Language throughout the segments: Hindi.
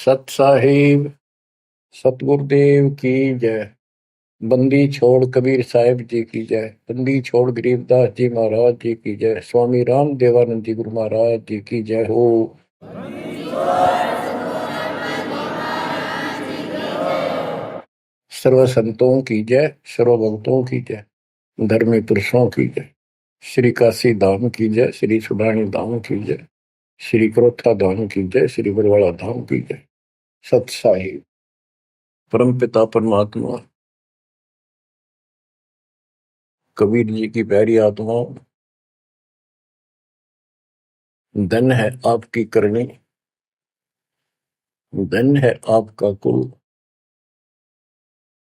सत साहिब सतगुरुदेव की जय। बंदी छोड़ कबीर साहिब जी की जय। बंदी छोड़ गरीबदास जी महाराज जी की जय। स्वामी राम देवानंद जी गुरु महाराज जी की जय हो। सर्व संतों की जय, सर्व भक्तों की जय, धर्मी पुरुषों की जय। श्री काशी धाम की जय, श्री सुडानी धाम की जय, श्री क्रोथा धाम की जय, श्री बरवाड़ा धाम की जय। सत साहिब परम पिता परमात्मा कबीर जी की प्यारी आत्माओं, धन है आपकी करनी, धन है आपका कुल।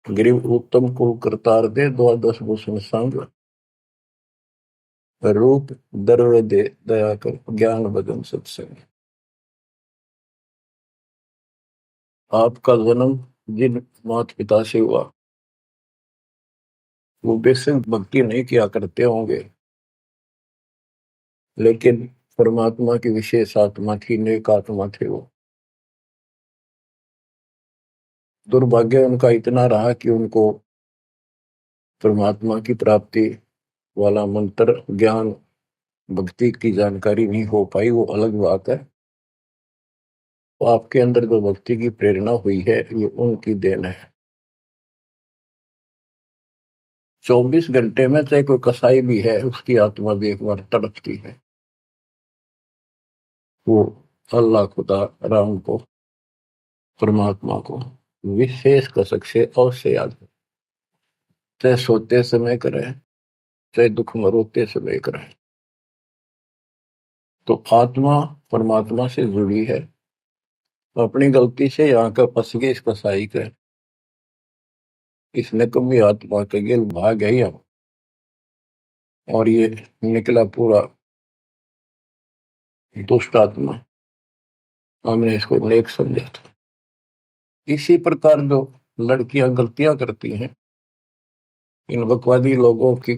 गरीब उत्तम कुल करतार दे, द्वादश भूषण संग रूप दर्व दे, दया कर ज्ञान भजन सत्संग। आपका जन्म जिन माता पिता से हुआ वो बेसिक भक्ति नहीं किया करते होंगे, लेकिन परमात्मा की विशेष आत्मा थी, नेक आत्मा थे वो। दुर्भाग्य उनका इतना रहा कि उनको परमात्मा की प्राप्ति वाला मंत्र ज्ञान भक्ति की जानकारी नहीं हो पाई, वो अलग बात है। तो आपके अंदर जो भक्ति की प्रेरणा हुई है ये उनकी देन है। 24 घंटे में चाहे कोई कसाई भी है उसकी आत्मा भी एक बार तड़पती है, वो अल्लाह खुदा राम को परमात्मा को विशेष कसक से अवश्य याद करे, चाहे सोते समय करे चाहे दुख में रोते समय करे। तो आत्मा परमात्मा से जुड़ी है। अपनी गलती से यहाँ का फंस गए इस कसाई का, इसने कभी आत्मा के गिल भाग गई हम, और ये निकला पूरा दुष्ट आत्मा। हमने इसको नेक समझा था। इसी प्रकार जो लड़कियां गलतियां करती हैं, इन बकवादी लोगों की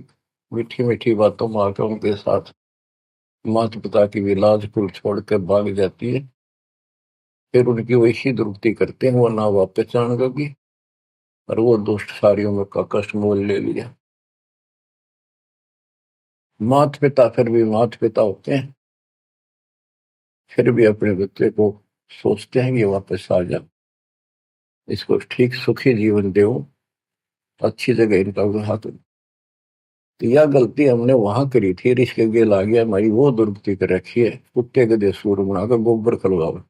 मीठी मीठी बातों में आकर उनके साथ माता पिता की भी लाज कुल छोड़ कर भाग जाती है, फिर उनकी वैसी दुर्गति करते हैं, वो ना वापस जान लगी और वो दुष्ट सारियों में का कष्ट मोल ले लिया। माता पिता फिर भी माता पिता होते हैं, फिर भी अपने बच्चे को सोचते हैं कि वापस आ जा, इसको ठीक सुखी जीवन दे, अच्छी जगह इनका विवाह करो। तो यह गलती हमने वहां करी थी, रिश्क गेल आ गया, हमारी वो दुर्गति कर रखी है, कुत्ते गधे सूर बनाकर गोबर खलवाओ।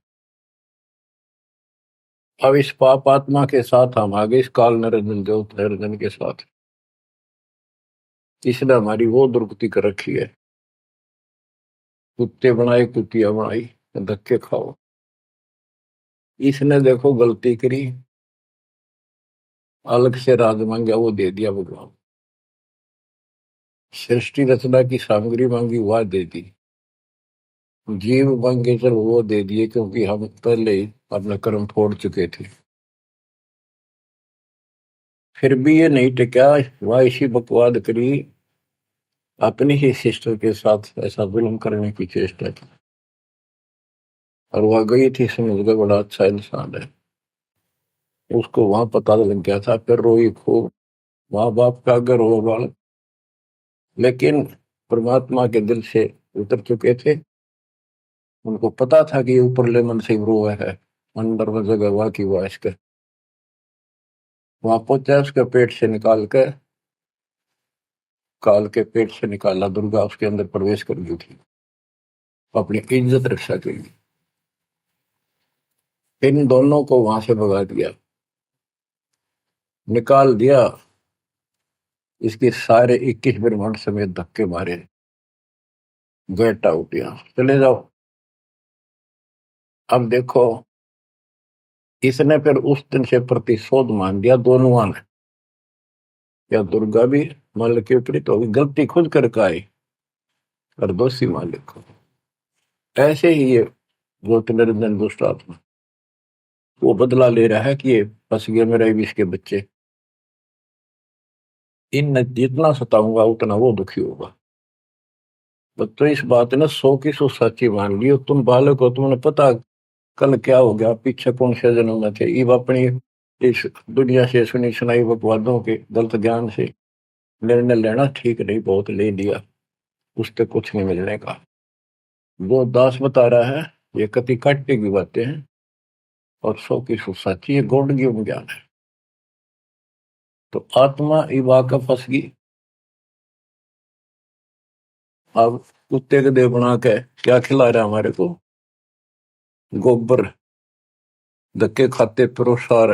अब इस पाप आत्मा के साथ हम आगे इस काल निरंजन देव निरंजन के साथ, इसने हमारी वो दुर्गति कर रखी है। कुत्ते बनाए कुतिया बनाई, धक्के खाओ। इसने देखो गलती करी, अलग से राज मांगा वो दे दिया भगवान, सृष्टि रचना की सामग्री मांगी वह दे दी, जीव मांगे चल वो दे दिए, क्योंकि हम पहले ही अपने कर्म फोड़ चुके थे। फिर भी ये नहीं टिका, वह इसी बकवाद करी, अपनी ही सिस्टर के साथ ऐसा जुल्म करने की चेष्टा की, और वह गई थी समझ गए बड़ा अच्छा इंसान है, उसको वहां पता लग गया था। फिर रोई खूब, माँ बाप का अगर हो बालक, लेकिन परमात्मा के दिल से उतर चुके थे, उनको पता था कि ऊपरले मन से रो है, अंदर वो जगह वह की वह इसके वहां पहुंचा, उसके पेट से निकाल कर, काल के पेट से निकाला, दुर्गा उसके अंदर प्रवेश कर गई थी अपनी इज्जत रक्षा के लिए। इन दोनों को वहां से भगा दिया, निकाल दिया, इसके सारे 21 ब्रह्मांड समेत धक्के मारे, गेट आउट, यहां चले जाओ। अब देखो, इसने फिर उस दिन से प्रतिशोध मान लिया दोनों ने, या दुर्गा भी मालिक के विपरीत होगी, गलती खुद करके आई और दोषी मालिक को। ऐसे ही ये निरंजन दुष्ट आत्मा वो बदला ले रहा है कि ये फंस गए मेरे विष के बच्चे, इन जितना सताऊंगा उतना वो दुखी होगा। तो इस बात ने 100 की 100 सच्ची मान ली। तुम बालक हो, तुम्हें पता कल क्या हो गया, पीछे कौन से जन्म में थे, इब अपनी इस दुनिया से सुनी सुनाई बकवादों के गलत ज्ञान से निर्णय लेना ठीक नहीं, बहुत ले लिया, उससे कुछ नहीं मिलने का। वो दास बता रहा है ये कति काटे की बातें हैं और 100 की सौ सच्ची, ये गौड़ ज्ञान है। तो आत्मा इब आकर फंस गई। अब कुत्ते के देह बना के क्या खिला रहा है हमारे को, गोबर, धक्के खाते प्रोसार,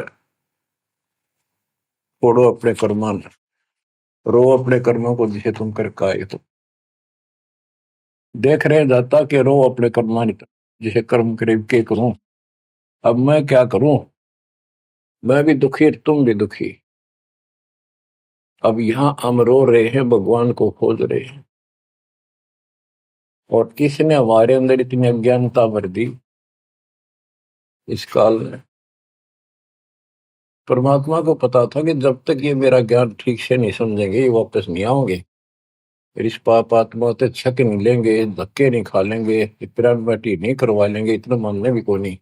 फोड़ो अपने कर्मान, रो अपने कर्मों को जिसे तुम कर काए। तो देख रहे जाता कि रो अपने कर्मान जिसे कर्म करीब के करूं, अब मैं क्या करूं, मैं भी दुखी तुम भी दुखी। अब यहां हम रो रहे हैं, भगवान को खोज रहे हैं, और किसने हमारे अंदर इतनी अज्ञानता भर दी इस काल में। परमात्मा को पता था कि जब तक ये मेरा ज्ञान ठीक से नहीं समझेंगे ये वापस नहीं आओगे, फिर इस पाप आत्मा से छक नहीं लेंगे, धक्के नहीं खा लेंगे, पिरान बाटी नहीं करवा लेंगे, इतना मानने भी को नहीं।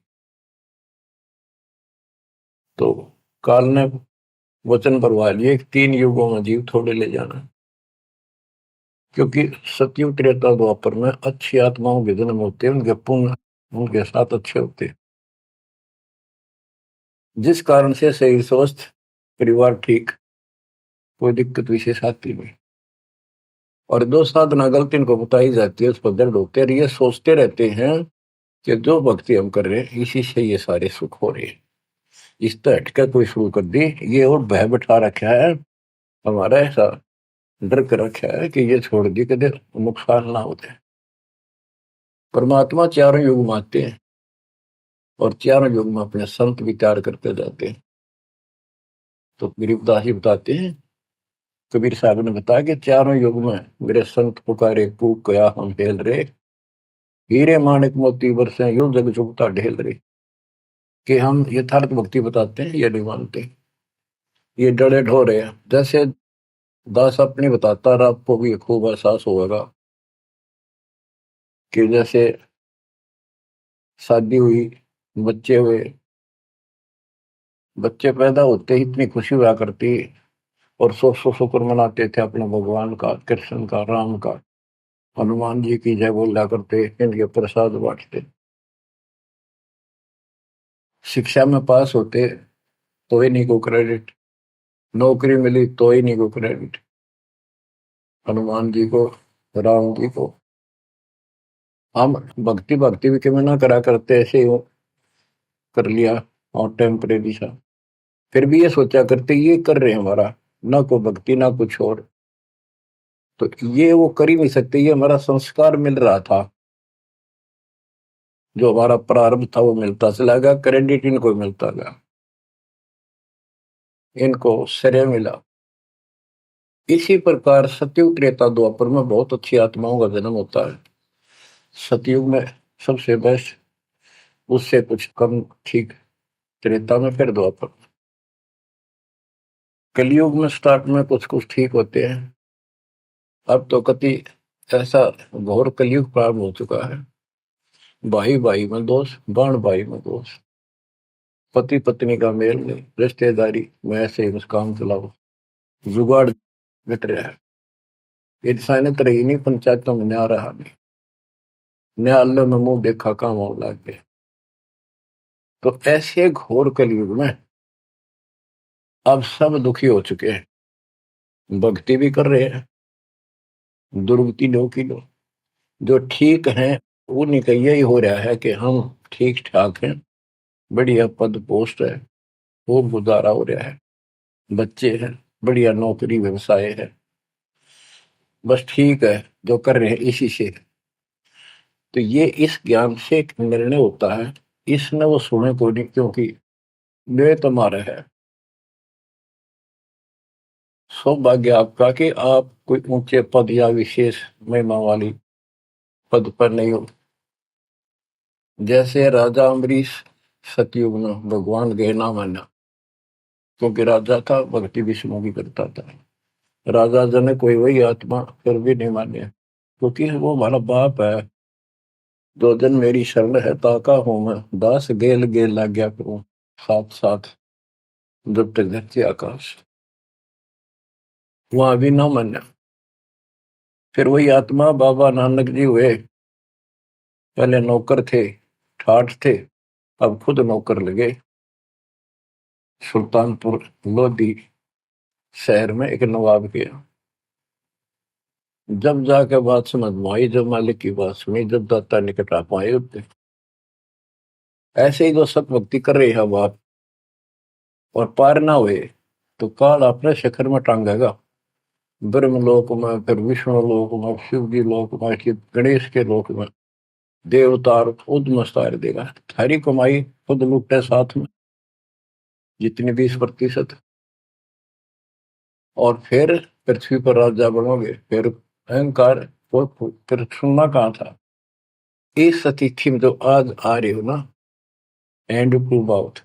तो काल ने वचन भरवा लिए 3 युगों में जीव थोड़े ले जाना, क्योंकि सतयुग त्रेता द्वापर में अच्छी आत्माओं के जन्म होते हैं, उनके पुण्य उनके साथ अच्छे होते हैं, जिस कारण से शरीर स्वस्थ, परिवार ठीक, कोई दिक्कत विशेष आती नहीं। और दो साधना गलती इनको बताई जाती है, उस पर दर्द होते हैं, ये सोचते रहते हैं कि जो भक्ति हम कर रहे हैं इसी से ये सारे सुख हो रहे हैं, इस तरह हटकर कोई शुरू कर दी, ये और भय बैठा रखा है हमारा, ऐसा डर कर रखा है कि ये छोड़ दी कदे नुकसान ना होते। परमात्मा चारों युग मानते हैं और चारों युग में अपने संत विचार करते जाते हैं। तो गरीबदास जी बताते हैं, कबीर साहब ने बताया कि चारों युग में मेरे संत पुकारे कूक कया हम हेल रहे, हीरे माणिक मोती बरसे यूं जग चुगता ढेल रहे। कि हम यथार्थ भक्ति बताते हैं ये नहीं मानते, ये डरे ढो रहे हैं। जैसे दास अपनी बताता रहा, आपको भी खूब एहसास होगा कि जैसे शादी हुई, बच्चे हुए, बच्चे पैदा होते ही इतनी खुशी हुआ करती, और 100 शुक्र मनाते थे अपने भगवान का, कृष्ण का, राम का, हनुमान जी की जय बोला करते, इनके प्रसाद बांटते। शिक्षा में पास होते तो ही नहीं को क्रेडिट, नौकरी मिली तो ही नहीं को क्रेडिट, हनुमान जी को, राम जी को। हम भक्ति भक्ति भी क्यों ना करा करते, ऐसे ही कर लिया और टेम्परेरी सा, फिर भी ये सोचा करते ये कर रहे हैं हमारा, ना कोई भक्ति ना कुछ और, तो ये वो कर ही नहीं सकते, ये हमारा संस्कार मिल रहा था, जो हमारा प्रारंभ था वो मिलता चला गया, क्रेडिट इनको मिलता गया, इनको श्रेय मिला। इसी प्रकार सतयुग त्रेता द्वापर में बहुत अच्छी आत्माओं का जन्म होता है। सतयुग में सबसे बेस्ट, उससे कुछ कम ठीक, त्रेता में, फिर द्वापर। कलयुग में स्टार्ट में कुछ कुछ ठीक होते हैं, अब तो कति ऐसा घोर कलयुग प्रारंभ हो चुका है। भाई भाई में दोष, बाण भाई में दोष, पति पत्नी का मेल नहीं, रिश्तेदारी में ऐसे ही काम चलाओ, जुगाड़ मिट रहा है, इंसानियत रही नहीं, पंचायतों में न्याय रहा नहीं, न्यायालय में मुंह देखा काम हो लग गए। तो ऐसे घोर कलयुग में अब सब दुखी हो चुके हैं, भक्ति भी कर रहे हैं, दुर्गति लो की लो, जो ठीक हैं उन्हीं का यही हो रहा है कि हम ठीक ठाक हैं, बढ़िया पद पोस्ट है, खूब गुजारा हो रहा है, बच्चे हैं, बढ़िया नौकरी व्यवसाय है, बस ठीक है जो कर रहे हैं इसी से। तो ये इस ज्ञान से एक निर्णय होता है, इसने वो सुने को नहीं, क्योंकि वे तुम्हारा है। सौभाग्य आपका कि आप कोई ऊंचे पद या विशेष महिमा वाली पद पर नहीं हो। जैसे राजा अम्बरीश सतयुग में भगवान गए ना माना, क्योंकि राजा था, भक्ति विष्णु की करता था, राजा जनक कोई वही आत्मा फिर भी नहीं माने, क्योंकि वो हमारा बाप है, दो दिन मेरी शरण है ताका हूं मैं, दास गेल गेल लाग्या करूं, साथ साथ जब तक धरती आकाश। वहां भी न मान्या। फिर वही आत्मा बाबा नानक जी हुए। पहले नौकर थे, ठाठ थे, अब खुद नौकर लगे। सुल्तानपुर लोधी शहर में एक नवाब के यहाँ। जब जाके बात समझ में आई, जब मालिक की बात सुनी, जब दाता निकट आ पाए उठते। ऐसे ही जो सत भक्ति कर रहे हैं बाप और पार ना हुए तो काल अपने शिखर में टांगेगा। ब्रह्मलोक में, फिर विष्णु लोक में, शिव जी लोक में, फिर गणेश के लोक में देवतार खुद मस्तार देगा। थारी कमाई खुद लुटे साथ में जितनी 20%। और फिर पृथ्वी पर राजा बनोगे। फिर अहंकार और फिर सुनना कहाँ था। इस अतिथि में जो आज आ रहे हो ना, एंड प्रूव आउट,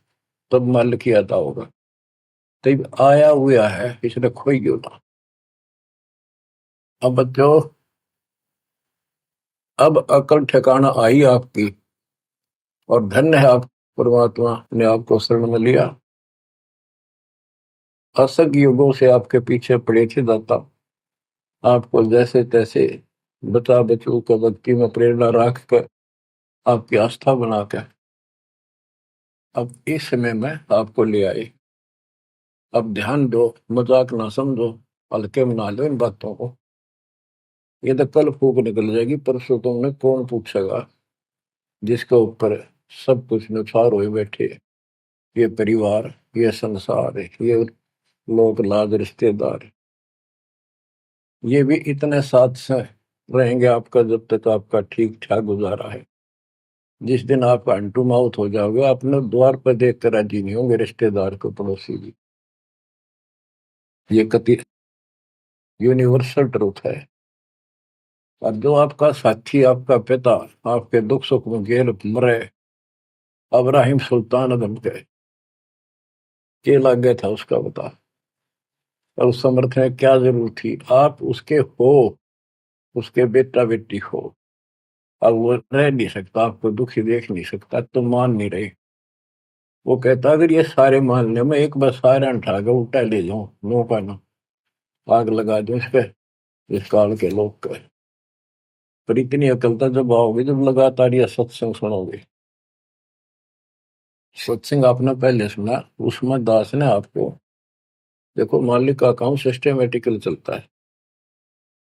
तब मल की अदा होगा। तब आया हुआ है, इसने खोई क्यों ना। अब बच्चों, अब अकल ठिकाना आई आपकी, और धन्य है आप, परमात्मा ने आपको शरण में लिया। असंख्य युगों से आपके पीछे पड़े थे दाता, आपको जैसे तैसे बचा बचू के भक्ति में प्रेरणा रख कर, आपकी आस्था बनाकर अब इस समय में आपको ले आए। अब ध्यान दो, मजाक ना समझो, हल्के में ना लो इन बातों को। ये तो कल फूक निकल जाएगी, परसों तुमने कौन पूछेगा जिसके ऊपर सब कुछ नुसार हुए बैठे। ये परिवार, ये संसार, ये लोग लाज रिश्तेदार, ये भी इतने साथ से रहेंगे आपका जब तक आपका ठीक ठाक गुजारा है। जिस दिन आप अंटू माउथ हो जाओगे, अपने द्वार पर देख कर राजी नहीं होंगे रिश्तेदार को, पड़ोसी भी। ये कति यूनिवर्सल ट्रूथ है। और जो आपका साथी, आपका पिता, आपके दुख सुख में गेल मरे, अब्राहिम सुल्तान अदम के लग गया था उसका बता। और उस समर्थ में क्या जरूरत थी, आप उसके हो, उसके बेटा बेटी हो। अब वो रह नहीं सकता, आपको दुखी देख नहीं सकता, तो मान नहीं रहे। वो कहता अगर ये सारे मान ले, मैं एक बार सारे उठा के उल्टा ले जाऊं, नो का ना, आग लगा दूं इस पे, इस काल के लोग का। पर इतनी अकलता जब आओगे जब लगातार ये सत्संग सुनोगे। सत्संग आपने पहले सुना, उसमें दास ने आपको, देखो मालिक का काम सिस्टमेटिकल चलता है।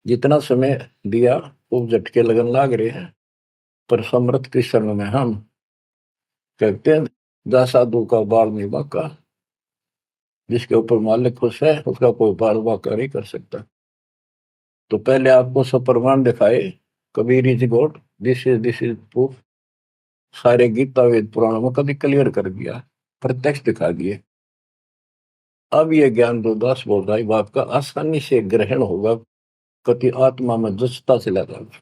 जितना समय दिया वो झटके लगन लाग रहे हैं। पर समर्थ कृष्ण में हम कहते हैं, जा साधु का बाल नहीं बांका। जिसके ऊपर मालिक खुश है उसका कोई बाल बांका नहीं कर सकता। तो पहले आपको सब प्रमाण दिखाए, Kabir is God, this is proof. सारे गीता वेद पुराणों में कभी क्लियर कर दिया, प्रत्यक्ष दिखा दिए। अब ये ज्ञान जो दास बोल रहा है वो आपका आसानी से ग्रहण होगा, कति आत्मा में जचता चला जाएगा।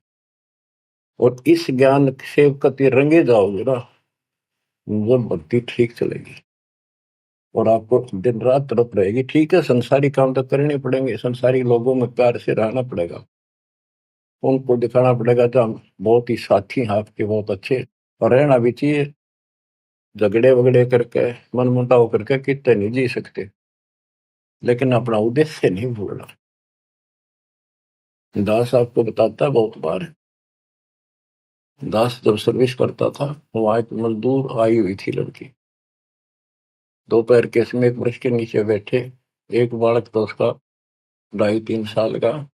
और इस ज्ञान से कति रंगे जाओगे ना, वो भक्ति ठीक चलेगी। और आपको दिन रात तड़प रहेगी। ठीक है, संसारी काम तो करने पड़ेंगे, संसारी लोगों में प्यार से रहना पड़ेगा, उनको दिखाना पड़ेगा तो हम बहुत ही साथी हैं आपके, बहुत अच्छे। और रहना भी चाहिए। झगड़े वगड़े करके, मन मुटाव करके कितने नहीं जी सकते, लेकिन अपना उद्देश्य नहीं भूलना। दास आपको बताता है बहुत बार, दास जब सर्विस करता था, वहां एक मजदूर आई हुई थी लड़की, दोपहर के समय एक वृक्ष के नीचे बैठे। एक बालक तो उसका 2.5-3 साल का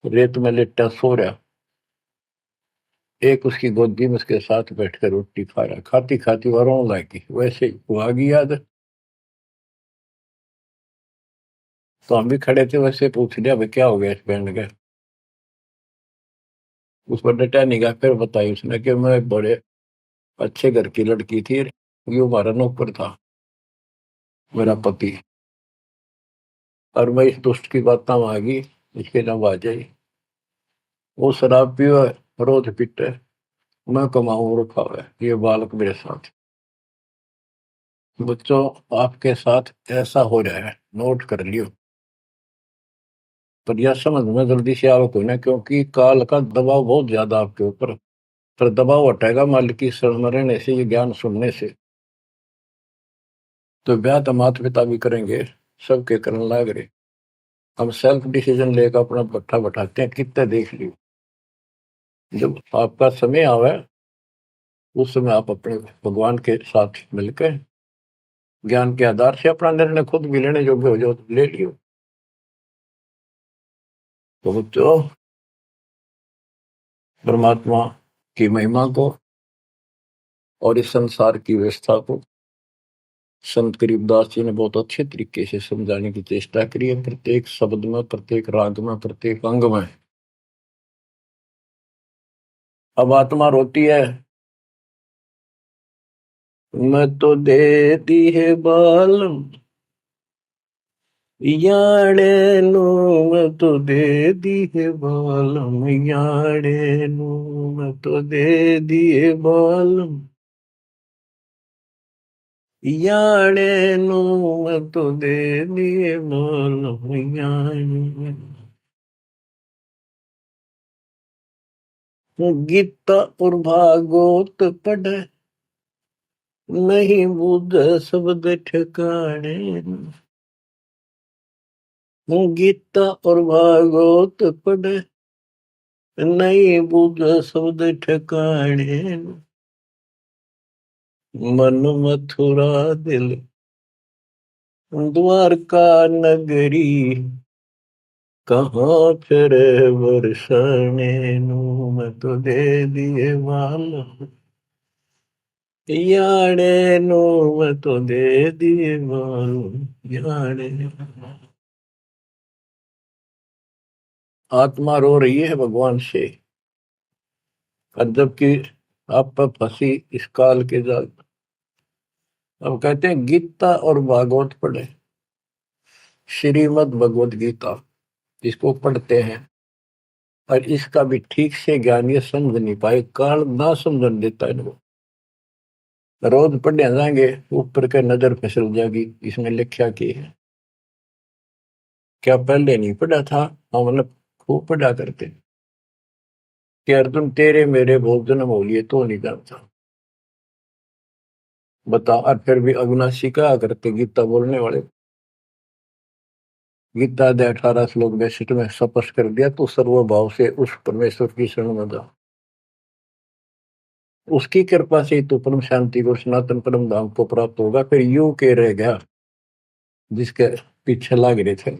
रेत में लेटा सो रहा। एक उसकी गोदी में उसके साथ बैठकर रोटी खा रहा, खाती खाती वो रोने लगी। वैसे ही वो आ गई याद। तो हम भी खड़े थे, वैसे पूछ लिया भाई क्या हो गया इस बैंड का। उस पर डटा नहीं गया। फिर बताई उसने कि मैं एक बड़े अच्छे घर की लड़की थी, ये हमारा नौकर था, मेरा पति। और मैं इस दुष्ट की बात में आ गई, इसके नाम आ जाई। वो शराब पियो, रोज पीटे, मैं कमाऊं और खावे, ये बालक मेरे साथ। बच्चों, आपके साथ ऐसा हो रहा है, नोट कर लियो। पर यह समझ में जल्दी से आओ कोई ना, क्योंकि काल का दबाव बहुत ज्यादा आपके ऊपर। पर दबाव हटेगा मालिक की शरण रहने से, ये ज्ञान सुनने से। तो ब्याह तो माता पिता भी करेंगे, सबके करने लाग रहे। हम सेल्फ डिसीजन लेकर अपना भट्ठा बैठाते हैं, कितने देख लियो। जब आपका समय आवे उस समय आप अपने भगवान के साथ मिलकर ज्ञान के आधार से अपना निर्णय खुद भी लेने योग्य हो जाओ तो ले लियो। तो बच्चों, परमात्मा की महिमा को और इस संसार की व्यवस्था को संत करीबदास जी ने बहुत अच्छे तरीके से समझाने की चेष्टा करी है, प्रत्येक शब्द में, प्रत्येक राग में, प्रत्येक अंग में। अब आत्मा रोती है, मैं तो दे दी है बालम याड़े नो, मैं तो दे दी है बालम याड़े नो, मैं तो दे दिए बालम याड़े नो, मैं तो दे दिए बालम याड़े। गीता और भागवत पढ़े नहीं बुझ शब्द ठिकाने, गीता और भागवत पढ़े नहीं बुझ शब्द ठिकाने, मन मथुरा दिल द्वारका नगरी, कहाँ फिर बरसाने नू, मैं तो दे दिए बाल याड़े नो, मैं तो दे दिए बाल याड़े। आत्मा रो रही है भगवान से, और जबकि आप पर फंसी इस काल के जाल। अब कहते हैं गीता और भागवत पढ़े, श्रीमद् भगवत गीता इसको पढ़ते हैं और इसका भी ठीक से ज्ञान ये समझ नहीं पाए, काल ना समझ देता है इनको। रोज पढ़ने जाएंगे ऊपर के नजर फिसल जाएगी, इसमें लिखा की है। क्या पहले नहीं पढ़ा था? हाँ, मतलब खूब पढ़ा करते कि अर्जुन तेरे मेरे बहुत जन्म हो लिए तो नहीं जानता। बताओ, और फिर भी अविनाशी कहा करते गीता बोलने वाले। गीता अध्याय 18 श्लोक 62 में स्पष्ट कर दिया, तो सर्वभाव से उस परमेश्वर की शरण में जा, उसकी कृपा से तो परम शांति को, सनातन परम धाम को प्राप्त होगा। फिर यू के रह गया जिसके पीछे लाग रहे थे।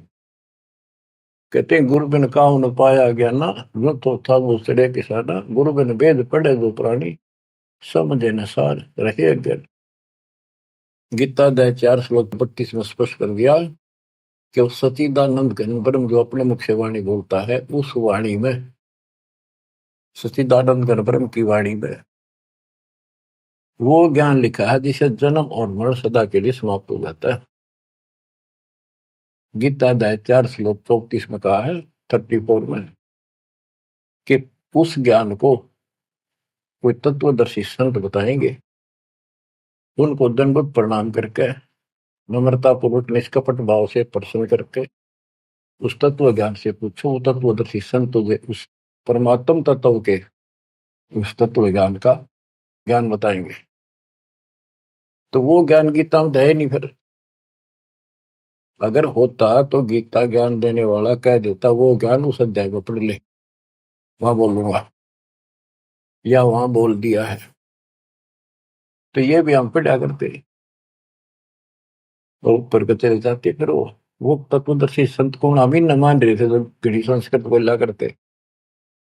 कहते हैं गुरु बिन काहू न पाया गया ना, जो तो था वो सड़े किसाना, गुरु बिन वेद पढ़े जो प्राणी, समझे न सार रहे अज्ञान। गीता अध्याय 4 श्लोक 32 में स्पष्ट कर दिया कि उस सचिदानंद घन ब्रह्म जो अपने मुख से वाणी बोलता है, उस वाणी में, सचिदानंद घन ब्रह्म की वाणी में वो ज्ञान लिखा है जिसे जन्म और मरण सदा के लिए समाप्त हो जाता है। गीता अध्याय 4 श्लोक 34 में कहा है, 34 में, कि उस ज्ञान को कोई तत्वदर्शी संत बताएंगे, उनको दंडवत प्रणाम करके, नम्रता पूर्वक निष्कपट भाव से प्रश्न करके उस तत्व ज्ञान से पूछो। वो तत्वदर्शी संत उस परमात्म तत्व के उस तत्व ज्ञान का ज्ञान बताएंगे। तो वो ज्ञान गीता में है नहीं। फिर अगर होता तो गीता ज्ञान देने वाला कह देता वो ज्ञान उस अध्याय में पढ़ ले, वहां बोलूंगा, या वहां बोल दिया है। तो ये भी हम पढ़ा करते और ऊपर को चले जाते। फिर वो तत्वदर्शी संत को हम ही न मान रहे थे, तो घड़ी संस्कृत बोला करते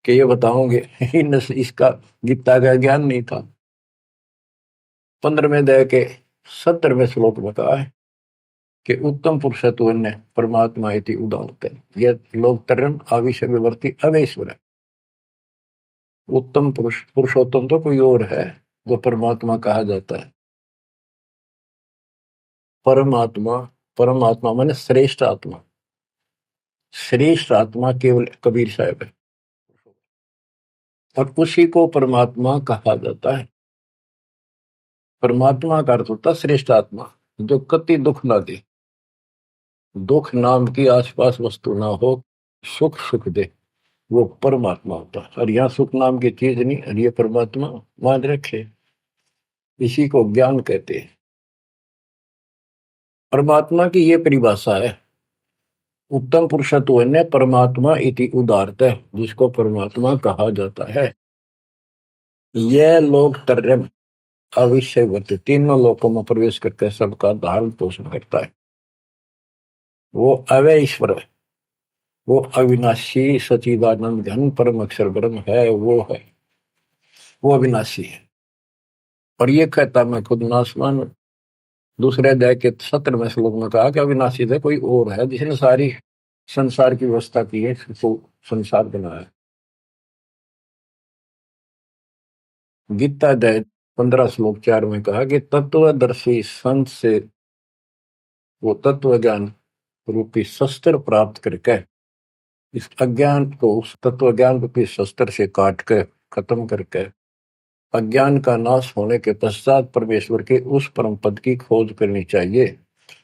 कि ये बताओगे इसका गीता का ज्ञान नहीं था। 15वें अध्याय के 17वें श्लोक में कहा है कि उत्तम पुरुषत्व ने परमात्मा इति उदाहरते, ये लोग तरन आविष्य विवर्ती अवेश्वर है। उत्तम पुरुष, पुरुषोत्तम तो कोई और है जो परमात्मा कहा जाता है। परमात्मा, परमात्मा माने श्रेष्ठ आत्मा, श्रेष्ठ आत्मा केवल कबीर साहब है, और उसी को परमात्मा कहा जाता है। परमात्मा का अर्थ होता है श्रेष्ठ आत्मा, जो कति दुख ना दे, दुख नाम की आसपास वस्तु ना हो, सुख सुख दे, वो परमात्मा होता है। और यहाँ सुख नाम की चीज नहीं, और ये परमात्मा मान रखे, इसी को ज्ञान कहते हैं। परमात्मा की ये परिभाषा है, उत्तम पुरुषत्व ने परमात्मा इति उदारत है, जिसको परमात्मा कहा जाता है। यह लोग त्रयम् अविषयवत, तीनों लोकों में प्रवेश करके सबका धारण पोषण करता है। वो अव्यय ईश्वर है, वो अविनाशी सचिदानंद घन परम अक्षर ब्रह्म है, वो है, वो अविनाशी है। और ये कहता मैं खुद नासवान। दूसरे अध्याय के 17वें श्लोक में कहा कि अविनाशी है, कोई और है जिसने सारी संसार की व्यवस्था की है, इसको संसार बनाया। गीता अध्याय 15 श्लोक 4 में कहा कि तत्वदर्शी संत से वो तत्व ज्ञान रूपी शस्त्र प्राप्त करके इस अज्ञान को उस तत्व ज्ञान रूपी शस्त्र से काट कर खत्म करके अज्ञान का नाश होने के पश्चात परमेश्वर के उस परम पद की खोज करनी चाहिए,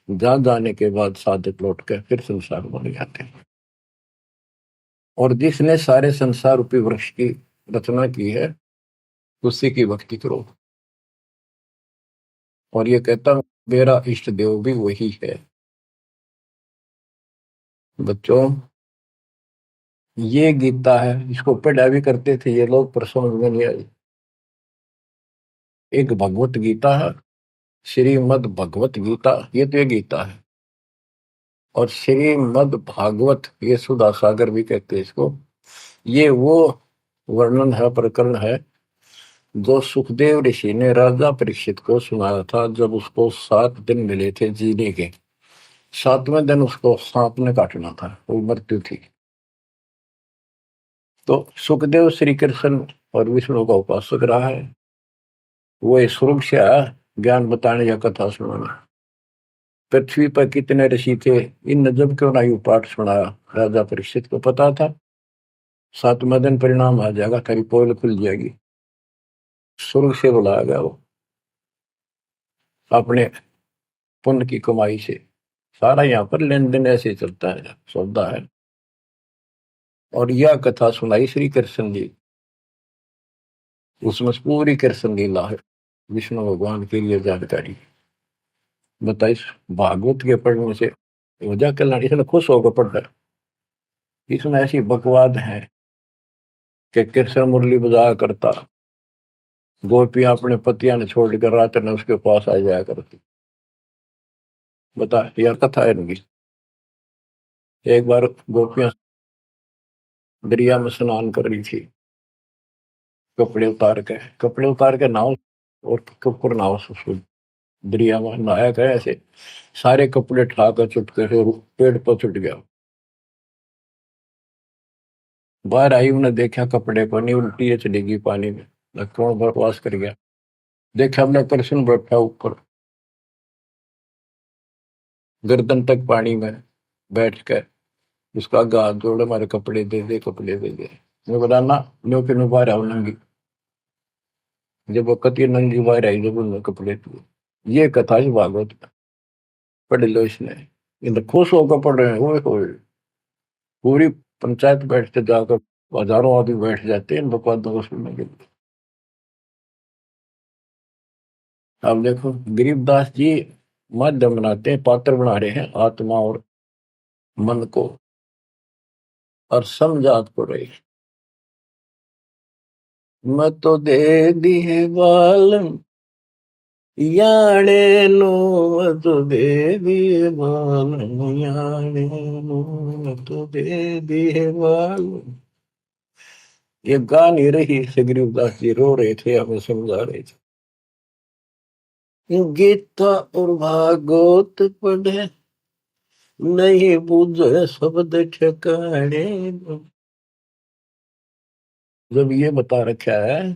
जहां जाने के बाद साधक लौट कर फिर संसार बन जाते हैं। और जिसने सारे संसार रूपी वृक्ष की रचना की है, उसी की भक्ति करो। और ये कहता मेरा इष्ट देव भी वही है। बच्चों, ये गीता है, इसको पढ़ा भी करते थे ये लोग, पर समझ में नहीं आई। एक भगवत गीता है, श्रीमद् भगवत गीता, ये तो ये गीता है। और श्रीमद् भागवत, ये सुधा सागर भी कहते हैं इसको। ये वो वर्णन है, प्रकरण है, जो सुखदेव ऋषि ने राजा परीक्षित को सुनाया था जब उसको 7 दिन मिले थे जीने के। 7वें दिन उसको सांप ने काटना था, वो मृत्यु थी। तो सुखदेव श्री कृष्ण और विष्णु का उपासक रहा है, वो स्वर्ग से आया ज्ञान बताने या कथा सुनाने। पृथ्वी पर कितने ऋषि थे, इन जब क्यों ना यू पाठ सुनाया। राजा परीक्षित को पता था 7वें दिन परिणाम आ जाएगा, तेरी पोल खुल जाएगी। स्वर्ग से बुलाया गया वो, अपने पुण्य की कमाई से। सारा यहाँ पर लेन देन ऐसे चलता है, सौदा है। और यह कथा सुनाई श्री कृष्ण जी, उसमें पूरी कृष्ण लीला है, विष्णु भगवान के लिए जानकारी बताइए। भागवत के पढ़ने से वजह कल्याण, इसने खुश होकर पढ़ रहा। इसमें ऐसी बकवाद है कि कृष्ण मुरली बजाया करता, गोपियां अपने पतियां ने छोड़कर रात में उसके पास आ जाया करती। बता यार, कथा है इनकी। एक बार गोपियां दरिया में स्नान कर रही थी, कपड़े उतार के नाव और कपूर नाव से दरिया में नहाया गया। ऐसे सारे कपड़े उठाकर चुटके से पेड़ पर चुट गया। बाहर आई, उन्हें देखा कपड़े को नहीं, उल्टी है चली गई पानी में, कौन बकवास कर गया। देखा हमने कृष्ण बैठा ऊपर गर्दन तक पानी में बैठ कर, उसका गाल जोड़े, हमारे कपड़े दे दे, कपड़े दे दे। मैं बोला ना, न्यो के नो बाहर आओ नंगी। जब वो कति नंगी बाहर आई, जब उन्होंने कपड़े दिए। ये कथा ही भागवत में, पढ़ लो इसने। इन खुश होकर पढ़ रहे हैं, वो पूरी पंचायत बैठते जाकर, हजारों आदमी बैठ जाते हैं इन बकवादों को सुनने के लिए। अब देखो गरीबदास जी माध्यम बनाते हैं, पात्र बना रहे हैं आत्मा और मन को, और समझात को रही। मैं तो दे दिए बालम याने नो, मैं तो दे दिए बालम याने नो, मैं तो दे दिए बालम। ये गा नहीं रही से, गरीबदास जी रो रहे थे, हमें समझा रहे थे। गीता और भागवत पढ़े, नहीं बुझे शब्द ठिकाने। जब ये बता रखा है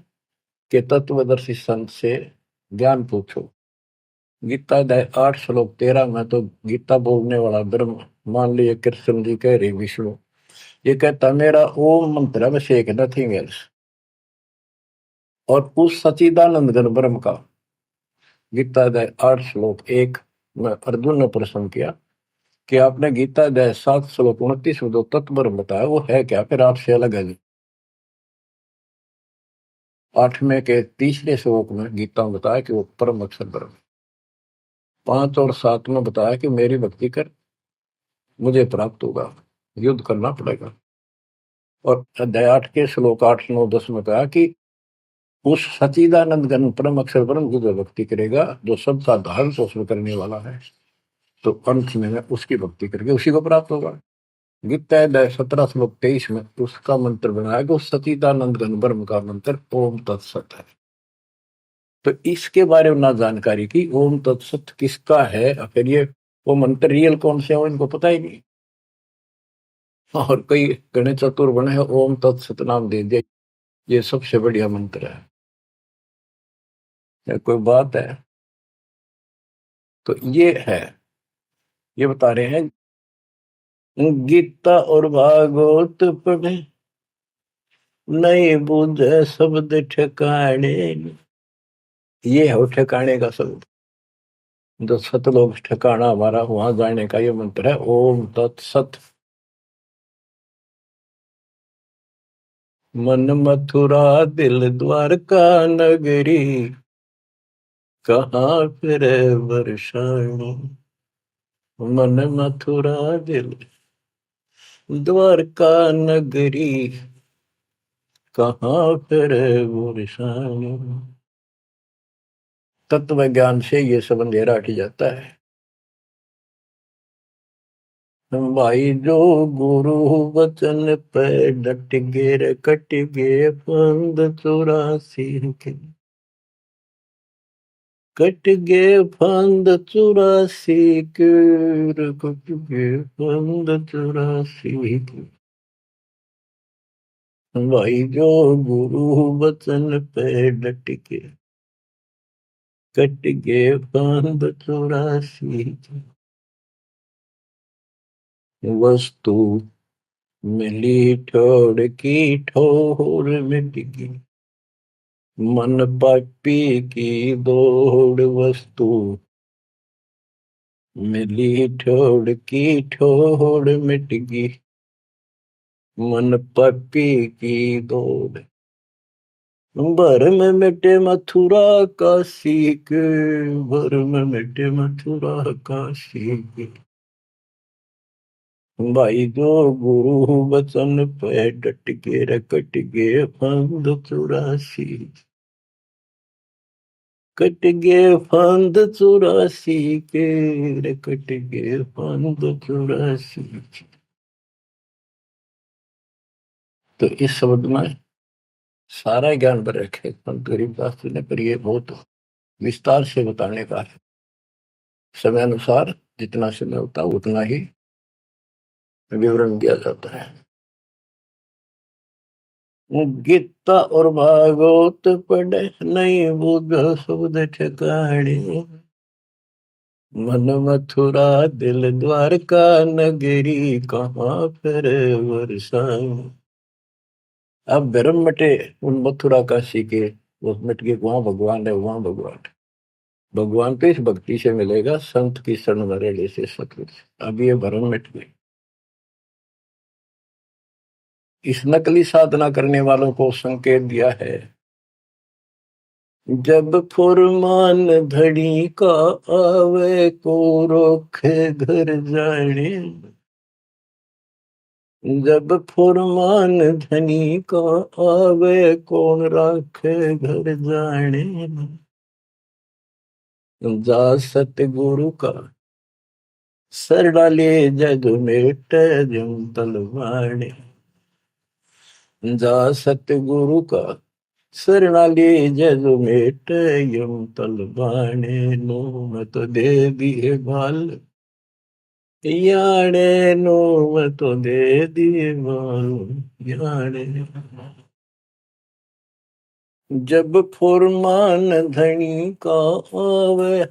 कि तत्वदर्शी संत से ज्ञान पूछो, गीता अध्याय 8 श्लोक 13 में तो गीता बोलने वाला ब्रह्म, मान लीजिए कृष्ण जी कह रहे विष्णु, ये कहता मेरा ओम मंत्र में शेख नथिंग एल्स। और उस सचिदानंद घन ब्रह्म का, गीता अध्याय 8 श्लोक 1 में अर्जुन ने प्रश्न किया कि आपने गीता अध्याय 7 श्लोक 29 में जो तत्व ब्रह्म बताया वो है क्या, फिर आपसे अलग है। 8वें के 3रे श्लोक में गीता में बताया कि वो परम अक्षर ब्रह्म। 5 और 7 में बताया कि मेरी भक्ति कर मुझे प्राप्त होगा, युद्ध करना पड़ेगा। और अध्याय 8 के श्लोक 8, 9, 10 में कहा कि उस सचिदानंद घन परम अक्षर ब्रह्म की जो भक्ति करेगा, जो सबका धारण पोषण करने वाला है, तो अंत में उसकी भक्ति करके उसी को प्राप्त होगा। गीता अध्याय 17 श्लोक 23 में उसका मंत्र बनाया कि उस सचिदानंद घन ब्रह्म का मंत्र ओम तत्सत है। तो इसके बारे में ना जानकारी की, ओम तत्सत किसका है, फिर ये वो मंत्र रियल कौन से हो इनको पता ही नहीं। और कई गणेश चतुर बने हैं, ओम तत्सत नाम दे दिया, ये सबसे बढ़िया मंत्र है। या कोई बात है। तो ये है, ये बता रहे हैं गीता और भागवत पढ़े नहीं बूझे शब्द ठिकाने। ये है ठिकाने का शब्द, जो सतलोक ठिकाना हमारा, वहां जाने का ये मंत्र है ओम तत्सत। मन मथुरा दिल द्वारका नगरी, कहाँ फिर वर्षाणी। मन मथुरा दिल द्वारका नगरी, कहाँ फिर वर्षाणी। तत्व ज्ञान से ये सब अंधेरा हट जाता है। भाई जो गुरु वचन पे डट गे, कट गे फंद 84 के, कट गे फंद 84 के, कट गे फंद 84 के। भाई जो गुरु वचन पे डट के, कट गे फंद 84 के। वस्तु मिली ठोड़ की ठोर मिट गई, मन पापी की दौड़। वस्तु मिली ठोड़ की ठोड़ मिट गई, मन पापी की दौड़। भर में मिटे मथुरा काशी के, भर में मिटे मथुरा काशी के। भाई जो गुरु वचन पे डट के, रकट गे फंद 84, कट गे फंद 84 के, कट गे फंद 84। तो इस शब्द में सारा ज्ञान पर रखे संत गरीबदास जी ने, पर ये बहुत विस्तार से बताने का है। समय अनुसार जितना समय होता है उतना ही विवरण दिया जाता है। गीता और भागवत पढ़े नहीं बुझ शब्द ठिकाने, मन मथुरा दिल द्वारका नगरी, कहाँ फिर वर्षाएं। अब भरम मटे उन मथुरा काशी के, वो मिट के वहां भगवान है, वहां भगवान है। भगवान तो इस भक्ति से मिलेगा, संत की शरण में रहने से, सतगुरु से। अब ये भरम मिट गई। इस नकली साधना करने वालों को संकेत दिया है, जब फुरमान धड़ी का आवे को रोखे घर जाने। जब फुरमान धनी का आवे कौन राखे घर जाने। जा सतगुरु का सर डाले जग मेट जम तलवाने। जा सतगुरु का शरणाली जग मेट यम तलवाने। नो मत दे दिए बाल याने, नो मत दे दिए बाल याने। जब फुरमान धनी का आवे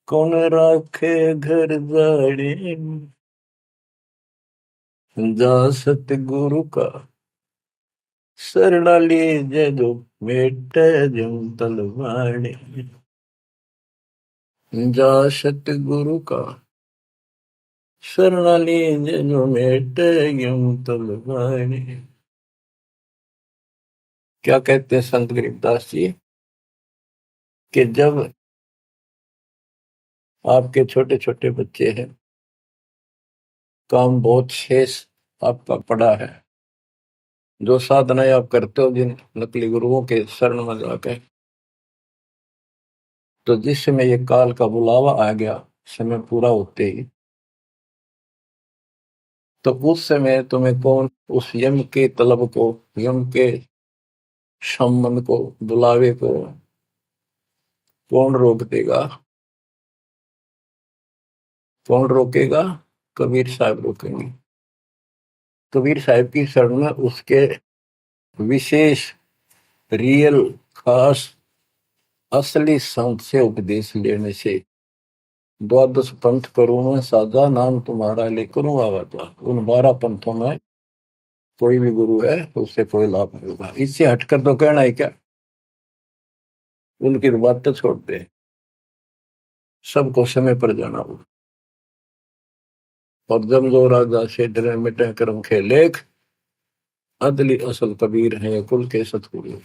कौन राखे घर जाने। जा सतगुरु का शरणाली जदो मेट जम तलवाने। जा सतगुरु का शरणाली जो मेट यूं तलवाने। क्या कहते हैं संत गरीबदास जी कि जब आपके छोटे छोटे बच्चे हैं, काम बहुत शेष आपका पड़ा है, जो साधनाएं आप करते हो जिन नकली गुरुओं के शरण में जाकर, तो जिस समय ये काल का बुलावा आ गया, समय पूरा होते ही, तो उस समय तुम्हें कौन उस यम के तलब को, यम के सम्मन को, बुलावे को कौन रोक देगा? कौन रोकेगा? कबीर साहब रोकेंगे। कबीर साहब की शरण में उसके विशेष, रियल, खास, असली संत से उपदेश लेने से, द्वादश पंथ करूं मैं साधा, नाम तुम्हारा ले करूं आवाजा। उन 12 पंथों में कोई भी गुरु है उससे कोई लाभ नहीं होगा। इससे हटकर तो कहना है क्या? उनकी बात तो छोड़ दे, सबको समय पर जाना होगा। और जब जो राजा से डरे मिटे कर्म के लेख, अदली असल कबीर है कुल के सतगुरु।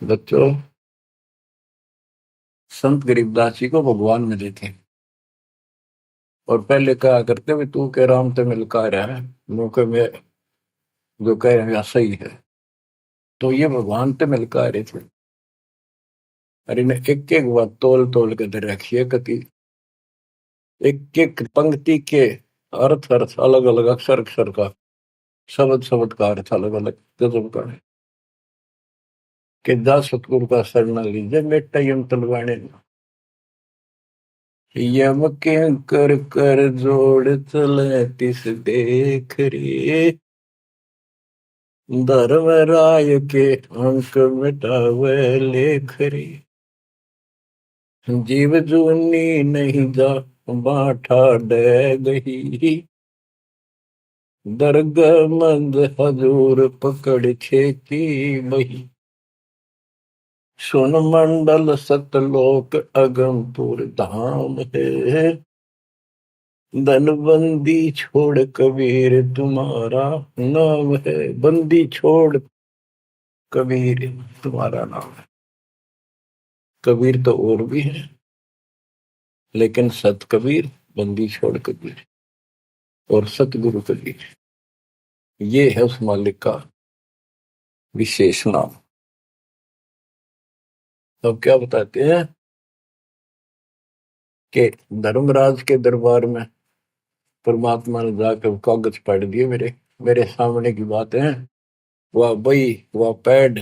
बच्चों, संत गरीबदास जी को भगवान मिले थे, और पहले कहा करते भी तू के राम ते मिलका रहा है, मौके में जो कह रहे हैं सही है। तो ये भगवान ते मिलका रहे थे, और इन्हें एक एक बात तोल तोल के दे रखी है कति, एक एक पंक्ति के अर्थ अर्थ अलग अलग, अक्षर अक्षर का, शब्द शब्द का अर्थ अलग अलग गजब का है। कि जा सतगुरु का शरण लीजिए बेटा यम तलवाने, यम के कर कर जोड़ चले तिस देख रे, धर्म राय के अंक मिटावे लेख रे, जीव जूनी नहीं जा बाठा डे गही, दर्ग मंद हजूर पकड़ खेती बही, सुन मंडल सतलोक अगमपुर धाम है, धनबंदी छोड़ कबीर तुम्हारा नाम है। बंदी छोड़ कबीर तुम्हारा नाम है। कबीर तो और भी है, लेकिन सत कबीर, बंदी छोड़ कबीर और सतगुरु कबीर, ये है उस मालिक का विशेष नाम। तो क्या बताते हैं कि धर्मराज के दरबार में परमात्मा ने जाकर कागज पढ़ दिए, मेरे मेरे सामने की बात है। वह बई, वह पैड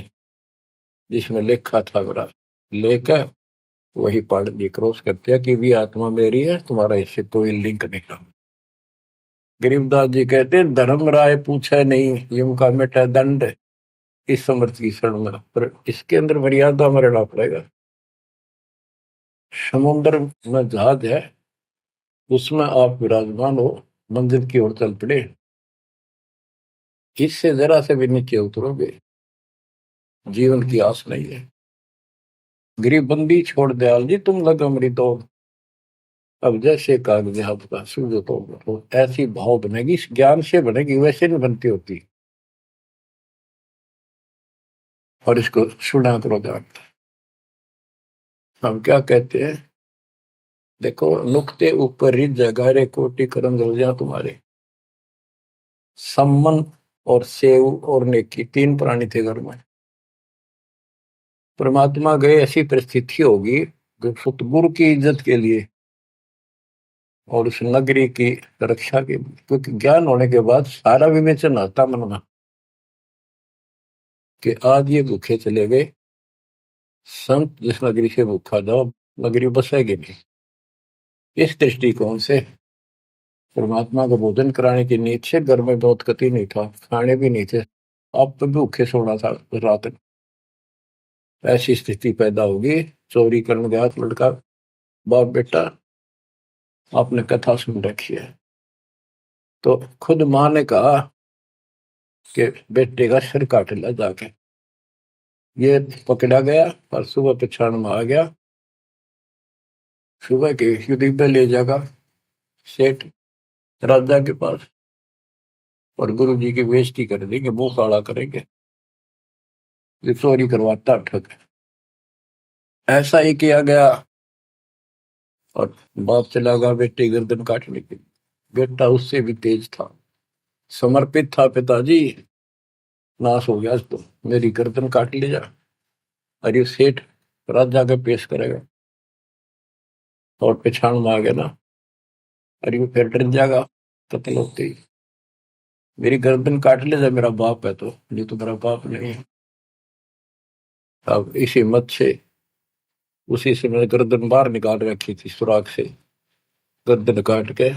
जिसमें लिखा था मेरा, लेकर वही पढ़ दी, क्रॉस करते हैं कि भी आत्मा मेरी है, तुम्हारा इससे कोई लिंक नहीं रहा। गरीबदास जी कहते हैं धर्म राय पूछे नहीं, यम का मिटा दंड, इस समर्थ की शरण में, पर इसके अंदर मर्यादा में रहना पड़ेगा। समुद्र में जहाज है, उसमें आप विराजमान हो, मंजिल की ओर चल पड़े, इससे जरा से भी नीचे उतरोगे, जीवन की आस नहीं है। गरीबबंदी छोड़ दयाल जी तुम लग अमृत दो, अब जैसे कागज आपका सूझो तो ऐसी भाव बनेगी, ज्ञान से बनेगी, वैसे नहीं बनती होती। और इसको सुना करो ध्यान। हम क्या कहते हैं, देखो नुक्ते ऊपर रिज जगारे कोटि करम रोजा तुम्हारे, सम्मन और सेव और नेकी, 3 प्राणी थे घर में। परमात्मा गए, ऐसी परिस्थिति होगी जो सतगुरु की इज्जत के लिए और उस नगरी की रक्षा के लिए, क्योंकि ज्ञान होने के बाद सारा विवेचन आता मन में कि आज ये भूखे चले गए, संत जिस नगरी से भूखा जाओ नगरी बसेगी नहीं। इस दृष्टिकोण से परमात्मा को भोजन कराने की नींद से घर में बहुत कति नहीं था, खाने भी नहीं थे, अब तो भूखे सोना था रात में। ऐसी स्थिति पैदा होगी, चोरी करने गया लड़का, बाप बेटा, आपने कथा सुन रखी है। तो खुद माँ ने कहा कि बेटे का सिर काट ला जाके, ये पकड़ा गया और सुबह पछाड़ में आ गया सुबह के युद्ध पे ले जाएगा सेठ राजा के पास, और गुरु जी की बेइज्जती कर देंगे, मुंह काला करेंगे, ये चोरी करवाता ठग। ऐसा ही किया गया, और बाप चला गया बेटे गर्दन काटने के लिए। बेटा उससे भी तेज था, समर्पित था, पिताजी नाश हो गया तो मेरी गर्दन काट ले जा। अरे सेठ राजा के पेश करेगा और पिछाड़ मांगे ना, अरे वो फिर डर जाएगा कत्ल होते ही, मेरी गर्दन काट ले जा, मेरा बाप है तो, नहीं तो मेरा बाप नहीं है। अब इस हिम्मत से उसी से मैंने गर्दन बाहर निकाल रखी थी सुराख से, गर्दन काट के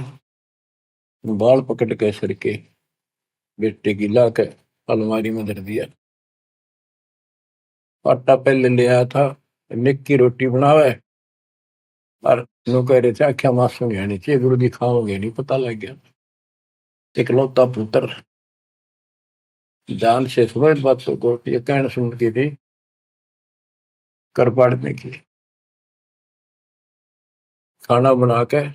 बाल पकड़ के सर के बेटे की ला के अलमारी में धर दिया। आटा पहले ले आया था, निक की रोटी बनावे, और नो कह रहे थे आख्या मासूम आनी चाहिए, गुरु जी खाओगे नहीं, पता लग गया। इकलौता पुत्र जान से समझ बातों को, ये कहना सुनती थी कर पाड़ने की। खाना बना के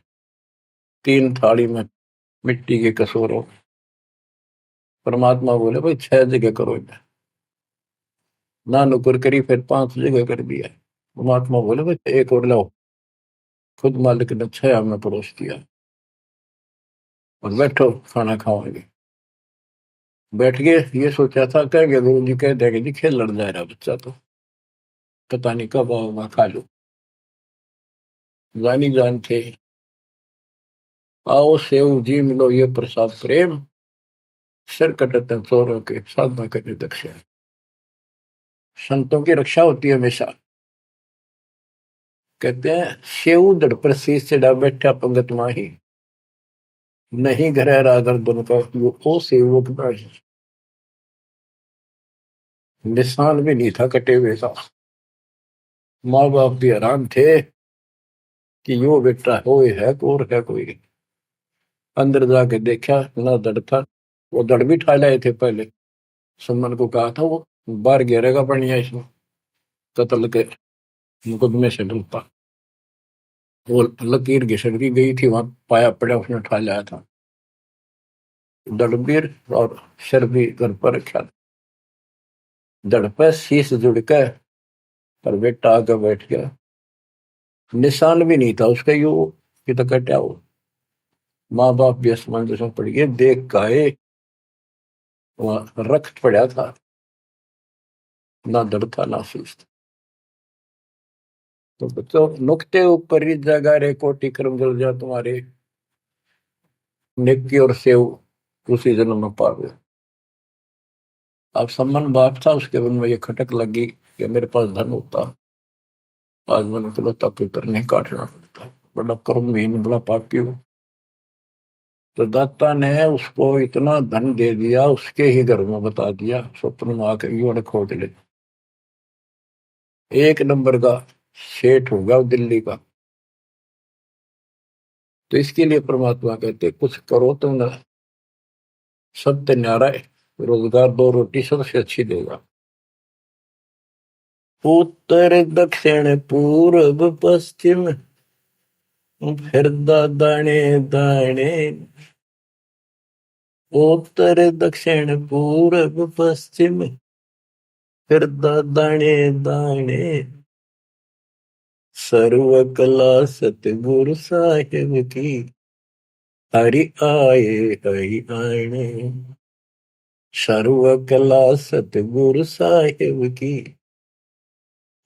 3 थाली में मिट्टी के कसूरों, परमात्मा बोले भाई 6 जगह करो इन्हें, ना नुकर करी, फिर 5 जगह कर दिया। परमात्मा बोले भाई एक और लाओ, खुद मालिक ने 6 में परोस दिया, और बैठो खाना खाओगे। बैठ गए, ये सोचा था कहेंगे गुरु जी कह देंगे जी खेल लड़ जा रहा बच्चा, तो पता नहीं कब आओ खा लो, जानी जान थे। आओ सेव जी मिलो ये प्रसाद प्रेम, सिर कटते चोरों के साधना करने दक्षिण। संतों की रक्षा होती है हमेशा। कहते हैं सेव दड़ पर शीश चढ़ा बैठा पंगत माही, नहीं घर रागर बन का वो सेवक नहीं। निशान भी नहीं था कटे हुए का। माँ बाप भी हैरान थे कि यो बेटा हो है और है कोई। अंदर जाके देखा ना दड़ था, वो दड़ भी ठा लाए थे पहले। सुमन को कहा था वो बाहर गिरेगा बढ़िया इसमें, कत्ल के मुकदमे से डलता। वो लकीर घिसट की गई थी, वहां पाया पड़ा, उसने उठा लाया था। दड़बीर और सिर भी घर पर रखा था, दड़ पे शीश जुड़ के, पर बेटा आगे बैठ गया। निशान भी नहीं था उसका, यू कि तो कटा हो। माँ बाप भी असमंजस में पड़ गए, देख गाये वहां रक्त पड़ा था, ना दड़ था ना शीश था। तो बच्चों नुक्ते ऊपर ही जगह रे कोटि कर्म जल जा तुम्हारे, नेकी और सेव उसी जन्म में पावे। अब सम्मान बाप था, उसके मन में ये खटक लगी कि मेरे पास धन होता, आज मैंने इकलौता पुत्र नहीं काटना पड़ता, बड़ा कर्महीन बड़ा पापी हूँ। तो दाता ने उसको इतना धन दे दिया, उसके ही घर में बता दिया, स्वप्न में आकर युवा खोज ले, 1 नंबर का सेठ होगा दिल्ली का। तो इसके लिए परमात्मा कहते कुछ करो तो ना, सत्य न्यारा है, रोजगार 2 रोटी सबसे अच्छी देगा। उत्तर दक्षिण पूर्व पश्चिम फिर दाने दाने, उत्तर दक्षिण पूर्व पश्चिम फिर दाने दाने, सर्व कला सतगुरु साहिब की, हरि आए हरि आने। सर्व कला सतगुरु साहिब की,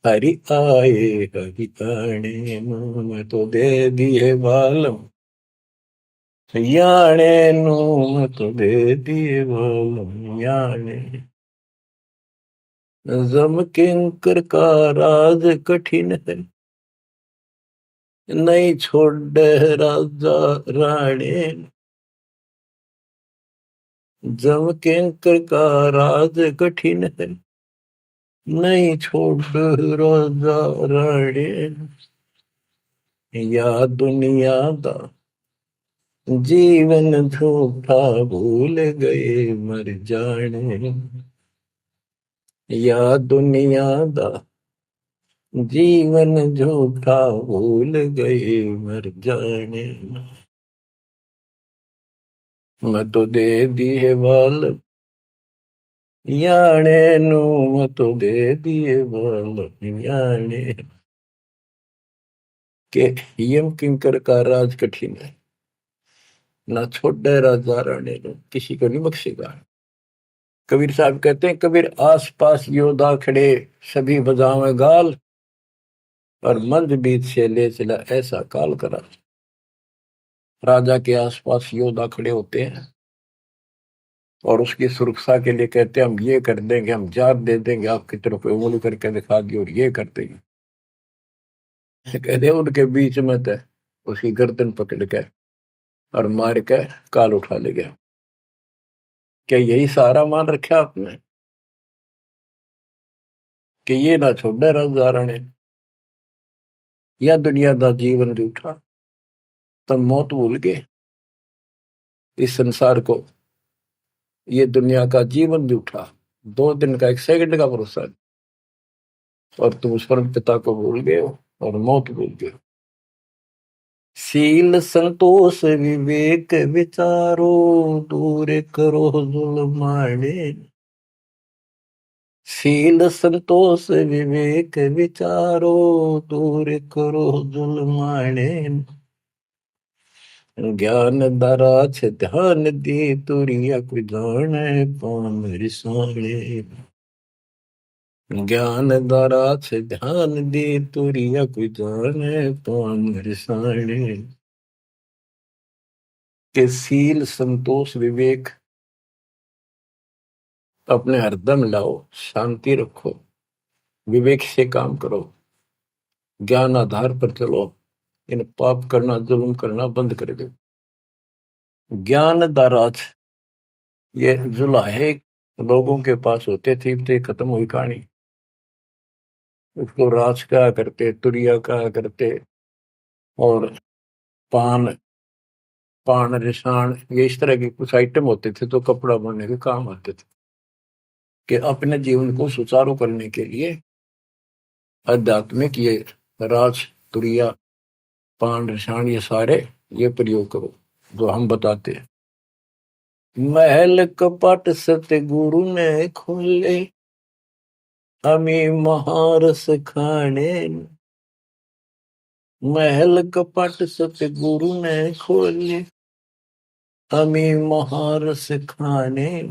हरि आए हरि आने। मैं तो दे दिए बालम याने नू, मैं तो दे दिए बालम याने। जम किंकर का राज कठिन है, नहीं छोड़ राजा राणे। जम किंकर का राज कठिन है, नहीं छोड़ राजा राणे। या दुनिया दा जीवन झूठा भूल गए मर जाने, या दुनिया दा जीवन झूठा भूल गए मर जाने, मैं तो दे दिए बाल याने नू, मैं तो दे दिए बाल याने। के यम किंकर का राज कठिन है, ना छोड़े राजा राणे नो, किसी को नहीं बख्शेगा। कबीर साहब कहते हैं, कबीर आस पास योद्धा खड़े सभी बजावे गाल, और मंद बीच से ले चला ऐसा काल करा। राजा के आसपास योद्धा खड़े होते हैं और उसकी सुरक्षा के लिए कहते हैं, हम ये कर देंगे, हम जात दे देंगे, आपकी तरफ उंगली करके दिखा दी और ये कर देंगे। कहते हैं उनके बीच में थे, उसकी गर्दन पकड़ के और मार के काल उठा ले गया। क्या यही सहारा मान रखा आपने कि ये ना छोड़े राजा ने, या दुनिया का जीवन रूठा, तब मौत भूल गए इस संसार को, ये दुनिया का जीवन रूठा, 2 दिन का 1 सेकंड का भरोसा नहीं, और तुम उस परम पिता को भूल गए हो और मौत भूल गए हो। शील संतोष विवेक विचारो, दूर करो जुल्माने। शील संतोष विवेक विचारो, दूर करो जुल्माने। ज्ञान दरा छे ध्यान दी, तुरिया कोई जाने पान रिसाणे। ज्ञान दरा छे ध्यान दी, तुरिया कोई जाने पान रिसाणे। के शील संतोष विवेक अपने हरदम लाओ, शांति रखो, विवेक से काम करो, ज्ञान आधार पर चलो, इन पाप करना जुल्म करना बंद कर दो। ज्ञान दाराज ये जुलाहे लोगों के पास होते थे, तो खत्म हुई कहानी। उसको राज कहा करते, तुरिया कहा करते, और पान पान रिसाण, ये इस तरह के कुछ आइटम होते थे तो कपड़ा बनने के काम आते थे। कि अपने जीवन को सुचारू करने के लिए आध्यात्मिक ये राज तुरिया पान रिसाण ये सारे ये प्रयोग करो जो हम बताते हैं। महल कपट सतगुरु ने खोले, हमें महारस खाने। महल कपट सतगुरु ने खोले, हमें महारस खाने।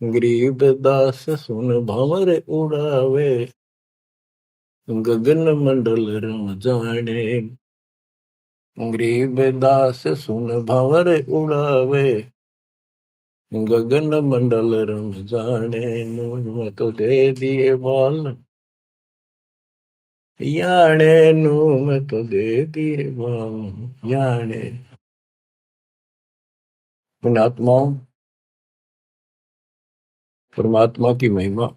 गरीब दास सुन भंवर उड़ावे, गगन मंडल रम जाने। गरीब दास सुन भंवर उड़ावे, गगन मंडल रम जाने। मैं तो दे दिए बाल याने नू, मैं तो दे दिए बाल याने। पुण्यात्माओं, परमात्मा की महिमा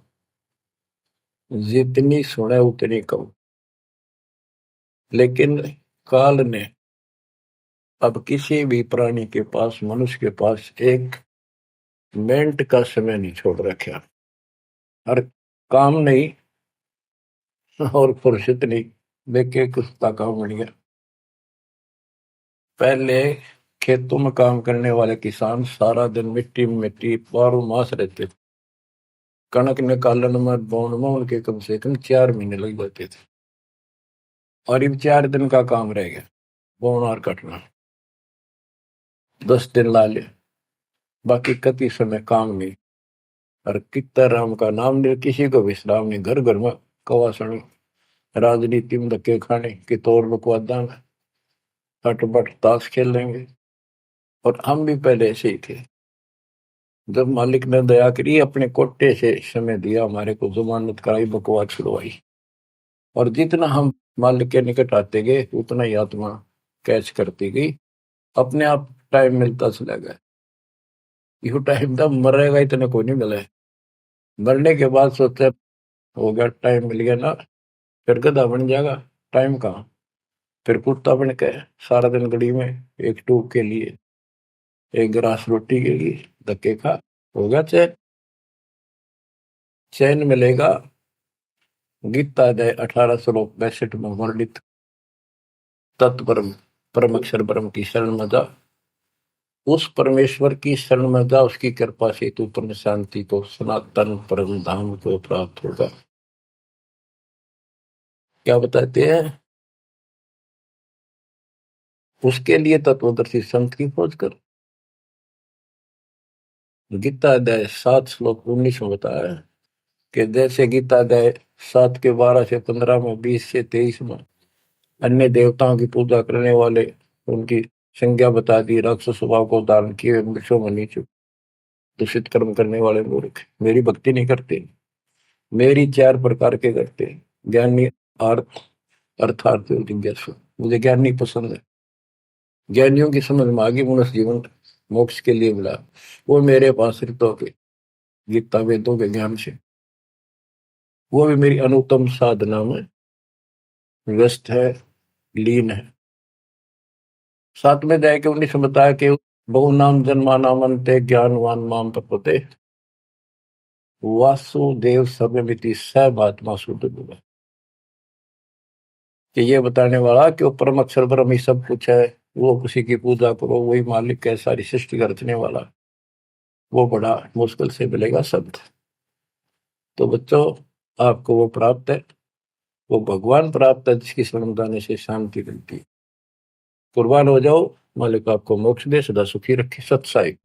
जितनी सुने उतनी कम। लेकिन काल ने अब किसी भी प्राणी के पास, मनुष्य के पास 1 मिनट का समय नहीं छोड़ रखा। हर काम नहीं और फुर्सत नहीं, देखे कुत्ता काम बन गया। पहले खेतों में काम करने वाले किसान सारा दिन मिट्टी में मिट्टी 12 मास रहते थे। कणक निकालन में बोन में उनके कम से कम 4 महीने लग जाते थे, और अब 4 दिन का काम रह गया, बोन और कटना 10 दिन ला ले, बाकी कति समय काम नहीं। और कितना राम का नाम नहीं, किसी को विश्राम नहीं, घर घर में कवासण, राजनीति में धक्के खाने की तौर बकवादा में हटबट ताश खेल लेंगे। और हम भी पहले ऐसे ही थे। जब मालिक ने दया करी, अपने कोटे से समय दिया, हमारे को जमानत कराई, बकवास छुड़वाई, और जितना हम मालिक के निकट आते गए उतना ही आत्मा कैच करती गई, अपने आप टाइम मिलता चला गया। यू टाइम तब मरेगा इतना कोई नहीं मिला है। मरने के बाद सोचा हो गया, टाइम मिल गया ना, फिर गधा बन जाएगा, टाइम कहाँ। फिर कुत्ता बन के सारा दिन गली में एक टूक के लिए, एक गिलास रोटी के लिए धक्के खा, हो गया चैन। चैन मिलेगा गीता अध्याय 18 श्लोक 62 में वर्णित तत्परम परम अक्षर ब्रह्म की शरण में जा, उस परमेश्वर की शरण में जा, उसकी कृपा से तू परम शांति को, सनातन परम धाम को प्राप्त होगा। क्या बताते हैं? उसके लिए तत्वदर्शी संत की खोज कर। गीता अध्याय 7 श्लोक 19 में बताया है कि जैसे गीता अध्याय 7 के 12 से 15 में, 20 से 23 में अन्य देवताओं की पूजा करने वाले, उनकी संज्ञा बता दी, राक्षस स्वभाव को धारण किए वृक्षों में नीचे दूषित कर्म करने वाले मूर्ख मेरी भक्ति नहीं करते। मेरी 4 प्रकार के करते, ज्ञानी, अर्थ अर्थार्थी और जिज्ञासु। मुझे ज्ञानी पसंद है। ज्ञानियों की समझ में आगे मनुष्य जीवन मोक्ष के लिए मिला, वो मेरे पास ऋतों के गीता वेदों के ज्ञान से, वो भी मेरी अनुत्तम साधना में व्यस्त है, लीन है। 7 में जाए के 19 में बताया कि बहु नाम जन्मा नामंते ज्ञानवान माम प्रपते वासुदेव सर्वमिति सर्वात्मा शुद्ध बोला। कि ये बताने वाला कि वो परम अक्षर ब्रह्म ही सब कुछ है, वो उसी की पूजा करो, वही मालिक है, सारी सृष्टि का रचने वाला, वो बड़ा मुश्किल से मिलेगा शब्द। तो बच्चों, आपको वो प्राप्त है, वो भगवान प्राप्त है जिसकी शरण जाने से शांति मिलती है। कुर्बान हो जाओ, मालिक आपको मोक्ष दे, सदा सुखी रखे। सत्साई।